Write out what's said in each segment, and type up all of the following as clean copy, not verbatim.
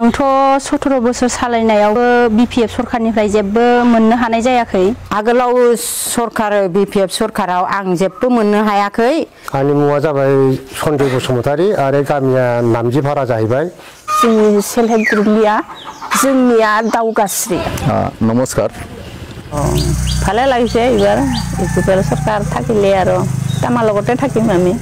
आंथ' 17 बोसोर सालायनायावबो बिपिएफ सरखारनिफ्राय जेबो मोननो हानाय जायाखै। आगोलाव सरखार बिपिएफ सरखाराव आं जेबो मोननो हायाखै। आंनि मुङा जाबाय सन्जय बसुमतारी आरो गामिया नामजिभारा जाहैबाय। जोंनि सेल्फ हेल्प ग्रुपनिया जोंनिया दावगास्रि। नमस्कार। ভালে লাগিছে এবার বিপিএফ সরকার থাকিলে আর তামার লগতে থাকিম আমি।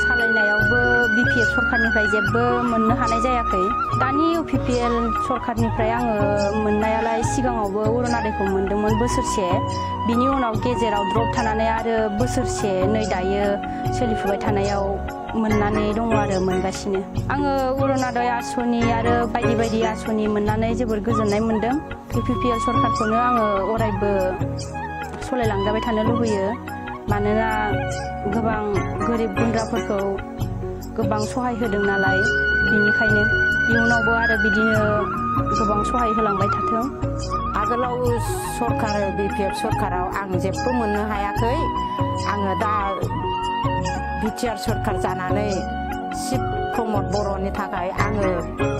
सालायनायावबो बिपिएफ सरखारनिफ्राय जेबो मोननो हानाय जायाखै। दानि इउपिपिएल सरखारनिफ्राय आङो मोननायालाय सिगाङावबो अरुणाचलखौ मोनदोंमोन बोसोरसे, बिनि उनाव गेजेराव द्रप थानानै आरो बोसोरसे नै दायो सोलिफुबाय थानायाव मोननानै दङ आरो मोनगासिनो। आङो अरुणाचल आसनि आरो बायदि बायदि आसनि मोननानै जोबोर गोजोननाय मोनदों। इउपिपिएल सरखारखौनो आङो अरायबो सलायलांजाबाय थानो लुबैयो, मानोना गोबां गोरिब गुन्द्राफोरखौ गोबां सहाय होदों नालाय, बिनिखायनो इयुनावबो आरो बिदिनो गोबां सहाय होलांबाय थाथों। आगोलाव सरखार बिपिएफ सरखाराव आं जेबो मोननो हायाखै। आङो दा बिटिआर सरखार जानानै शिब प्रमद बर'नि थाखाय आङो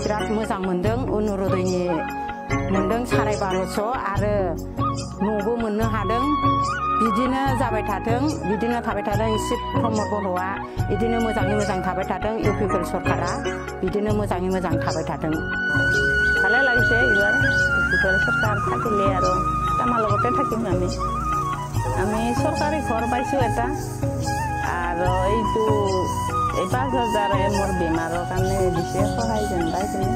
बिराद मोजां मोनदों। अनुरदयनि मोनदों 1250 आरो न'बो मोननो हादों। बिदिनो जाबाय थाथों, बिदिनो थाबाय थाथों। शिब प्रमद बर'आ बिदिनो मोजाङै मोजां थाबाय थाथों। इउपिपिएल सरखारा बिदिनो मोजाङै मोजां थाबाय थाथों। ভালে লাগিছে এবার ইউপিপিএল সরকার থাকিলে আৰু তামাৰ লগতে থাকিম আমি। আমি চৰকাৰী ঘৰ পাইছোঁ এটা, আৰু এইটো 5,000 মোৰ বেমাৰৰ কাৰণে দিছে সহায় যেনিবা এইখিনি।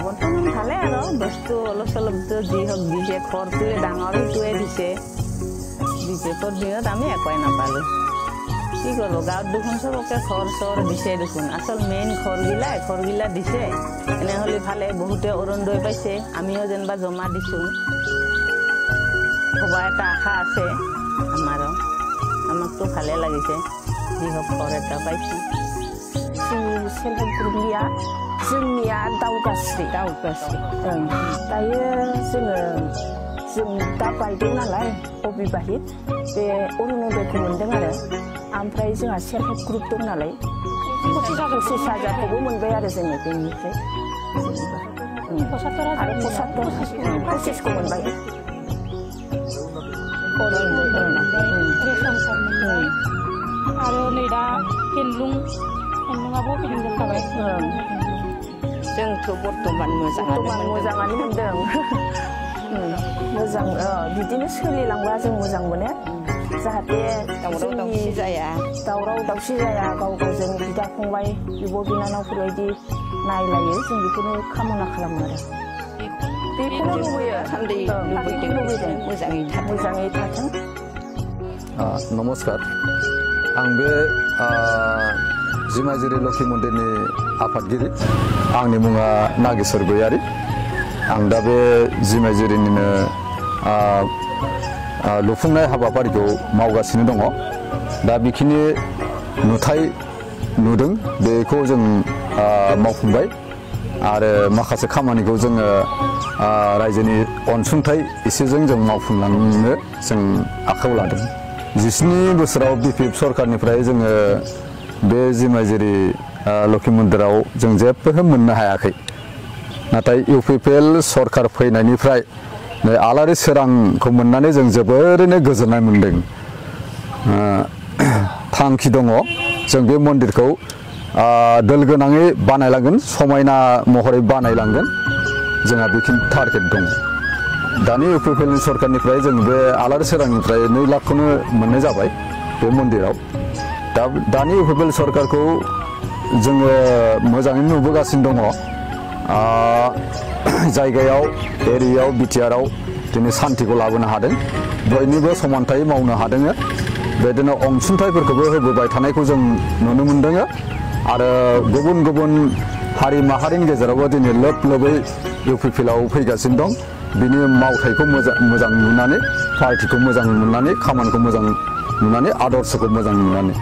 বৰ্তমান ভালে আৰু বস্তু অলপ চলপটো যি হওক দিছে, ঘৰটোৱে ডাঙৰ সেইটোৱে দিছে। বিজেপিৰ দিনত আমি একোৱে নাপালোঁ। কি কৰোঁ, গাঁৱত দেখোন চবকে ঘৰ চৰ দিছে দেখোন। আচল মেইন ঘৰগিলা দিছে। এনেহ'লে ভালে, বহুতে অৰুণোদয় পাইছে, আমিও যেনিবা জমা দিছোঁ। সবাই এটা আশা আছে আমাৰো। আমাকতো ভালে লাগিছে, যি হওক ঘৰ এটা পাইছোঁ। जोंनि सेल्फ हेल्प ग्रुपनिया जोंनिया दावगास्रि। दायो जों दा बायदों नालाय अबिबाहित बे अरुणोदयखौ मोनदों आरो। ओमफ्राय जोंहा सेल्फ हेल्प ग्रुप दं नालाय 25,000खौबो मोनबाय आरो जोङो बेनिफ्राय। आरो 25,000 मोनबाय। आरो नै दा हेन्दलुङाबो फैदों जाखाबाय। जोंथ' बर्थमान मोजाङानो मोनदों। मोजां बिदिनो सोलिलांबा जों मोजां मोनो, जाहाथे दावराव दावसि जाया, गाव गावजों बिदा फंबाय बिब' बिनानावफोरबायदि नायलायो, जों बेखौनो कामना खालामो आरो। बेखौनो लुबैयो, लुबैदों मोजाङै थाथों। नमस्कार। आं बे जिमाजिरि लक्ष्मी मन्दिरनि आफादगिरि। आंनि मुङा नागेश्वर गयारी। आं दा बे जिमाजिरिनिनो लुफुंनाय हाबाफारिखौ मावगासिनो दङ। दा बेखिनि नुथाय नुदों बेखौ जों मावफुंबाय, आरो माखासे खामानिखौ जोङो रायजोनि अनसुंथाइ एसेजों जों मावफुंलांनो जों आखायाव लादों। 19 बोसोराव बिपिएफ सरखारनिफ्राय जोङो बे जिमाजिरि लक्ष्मी मन्दिराव जों जेबो मोननो हायाखै। नाथाय इउपिपिएल सरखार फैनायनिफ्राय आलारि सोरांखौ मोननानै जों जोबोरैनो गोजोननाय मोनदों। थांखि दङ जों बे मन्दिरखौ दोल गोनाङै बानायलांगोन, समायना महरै बानायलांगोन, जोंहा बेखिनि टारगेट दङ। दानि इउपिपिएल सरखारनिफ्राय जों बे आलारि सोरांनिफ्राय 2 लाखखौनो मोननाय जाबाय बे मन्दिराव। दानि इउपिपिएल सरखारखौ जोङो मोजाङै नुबोगासिनो दङ। जायगायाव एरियायाव बिटिआराव दिनै सान्थिखौ लाबोनो हादों, बयनिबो समानथाय मावनो हादों। बेदिनो अनसुंथाइफोरखौबो होबोबाय थानायखौ जों नुनो मोनदों। आरो गुबुन गुबुन हारि माहारिनि गेजेरावबो दिनै लोब लोबै इउपिपिएलाव फैगासिनो दं। बिनि मावथायखौ मोजां नुनानै, पार्टिखौ मोजां नुनानै, खामानिखौ मोजां नुनानै, आदर्शखौ मोजां नुनानै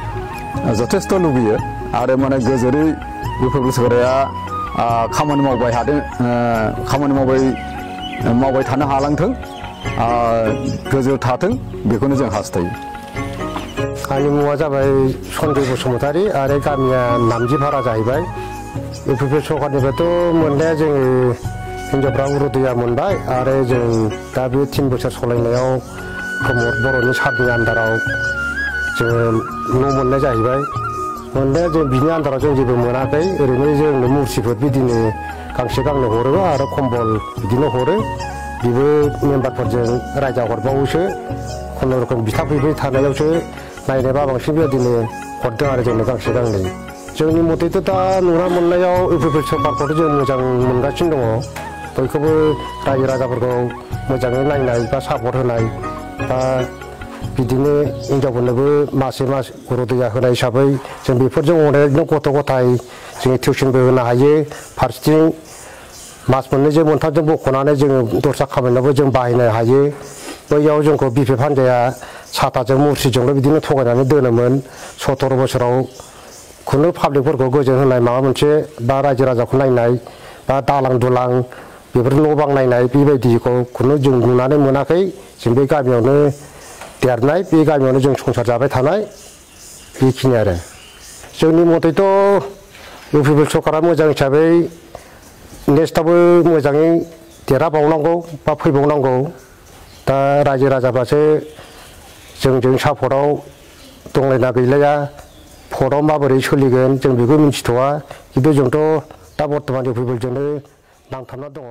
जथेस्थ' लुबैयो। आरो माने गोजोरै इउपिपिएल सरकारा खामानि मावबाय थानो हालांथों, गोजौ थाथों, बेखौनो जों हास्थायो। आंनि मुङा जाबाय सन्जय बसुमतारी आरो गामिया नामजिभारा जाहैबाय। UPPL सरकारनिफ्रायथ' मोननाया जोङो हिनजावफ्रा अरुनदया मोनबाय आरो जों दा बे 3 बोसोर सलायनायाव प्रमद बर'नि सारनि आन्दाराव जोङो न' मोननाय जाहैबाय मोननाया जों बिनि आन्दाराव जों जेबो मोनाखै ओरैनो जोंनो मुरसिफोर बिदिनो गांसे गांनै हरो आरो कम्बल बिदिनो हरो बेबो मेम्बारफोरजों रायजा हरबावोसो खुनुरुखुम बिथा फैबाय थानायावसो नायनोबा बांसिन बेबायदिनो हरदों आरो जोंनो गांसे गांनै जोंनि मथेथ' दा नुना मोननायाव UPPL सरकारखौथ' जों मोजां मोनगासिनो दङ बयखौबो रायजो राजाफोरखौ मोजाङै नायनाय बा सापर्ट होनाय बा बिदिनो हिनजावफोरनोबो मासे मास अरुनदया होनाय हिसाबै जों बेफोरजों अनेकनो गथ' गथाय जोङो टिउसनबो होनो हायो फारसेथिं मास मोननैजों मोनथामजों बख'नानै जोङो दस्रा खामानियावबो जों बाहायनो हायो बैयाव जोंखौ BPF हान्जाया साथाजों मुरसिजोंल' बिदिनो थगायनानै दोनोमोन 17 बोसोराव खुनु पाब्लिकफोरखौ गोजोन होनाय माबा मोनसे बा रायजो राजाखौ नायनाय बा दालां दुलां बेफोर न' बां नायनाय बेबायदिखौ खुनु जों नुनानै मोनाखै जों बे गामियावनो देरनाय बे गामियावनो जों संसार जाबाय थानाय बेखिनि आरो जोंनि मथेथ' UPPL सरकारा मोजां हिसाबै नेक्स्टआवबो मोजाङै देरहाबावनांगौ बा फैबावनांगौ दा रायजो राजाफ्रासो जोंजों सापर्टआव दंलायना गैलाया भटआव माबोरै सोलिगोन जों बेखौ मिन्थिथ'वा खिन्थु जोंथ' दा बर्थमान UPPL जोंनो नांथाबना दङ